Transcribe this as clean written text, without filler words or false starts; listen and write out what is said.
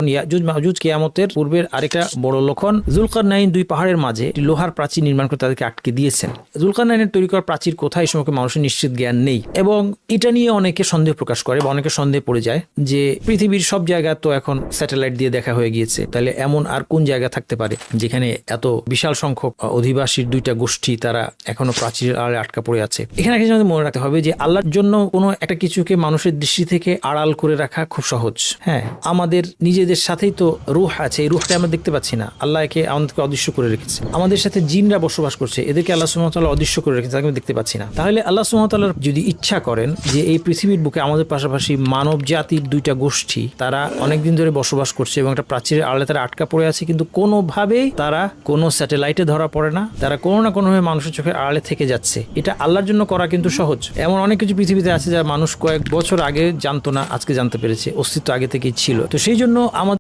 ইয়াজুজ মাহুজ কিয়ামতের পূর্বের আরেকটা বড় লক্ষণ, জুলকারনাইন দুই পাহাড়ের মাঝে লোহার প্রাচীর নির্মাণ করে তাদেরকে আটকে দিয়েছেন। জুলকারনাইনের তৈরি করা প্রাচীর কোথায় এই সময় মানুষের নিশ্চিত জ্ঞান নেই, এবং এটা নিয়ে অনেকে সন্দেহ প্রকাশ করে বা অনেকে সন্দেহ পড়ে যায় যে পৃথিবীর সব জায়গা তো এখন স্যাটেলাইট দিয়ে দেখা হয়ে গিয়েছে, তাহলে এমন আর কোন জায়গা থাকতে পারে যেখানে এত বিশাল সংখ্যক অধিবাসীর দুইটা গোষ্ঠী তারা এখনো প্রাচীরের আড়ালে আটকা পড়ে আছে। এখানে একটা জিনিস মনে রাখতে হবে যে আল্লাহর জন্য কোনো একটা কিছুকে মানুষের দৃষ্টি থেকে আড়াল করে রাখা খুব সহজ। হ্যাঁ, আমাদের নিজেদের সাথেই তো রূহ আছে, এই রূহটা আমরা দেখতে পাচ্ছি না, আল্লাহ একে আমাদেরকে অদৃশ্য করে রেখেছে। আমাদের সাথে জিনরা বসবাস করছে, এদেরকে আল্লাহ সুবহানাহু ওয়া তাআলা অদৃশ্য করে রেখেছে, তাকে দেখতে পাচ্ছি না। তাহলে আল্লাহ সুবহানাহু ওয়া তাআলা যদি ইচ্ছা করেন যে এই পৃথিবীর বুকে আমাদের পাশাপাশি মানব জাতির দুইটা গোষ্ঠী তারা অনেকদিন ধরে বসবাস করছে এবং একটা প্রাচীরের আড়ালে তারা আটকা পড়ে আছে, কিন্তু কোনোভাবেই তারা কোনো স্যাটেলাইটে ধরা পড়ে না, তারা কোনো না কোনোভাবে মানুষের চোখের আড়ালে থেকে যাচ্ছে, এটা আল্লাহর জন্য করা কিন্তু সহজ। এমন অনেক কিছু পৃথিবীতে আছে যা মানুষ কয়েক বছর আগে জানতো না, আজকে জানতে পেরেছে, অস্তিত্ব আগে থেকেই ছিল। তো সেই জন্য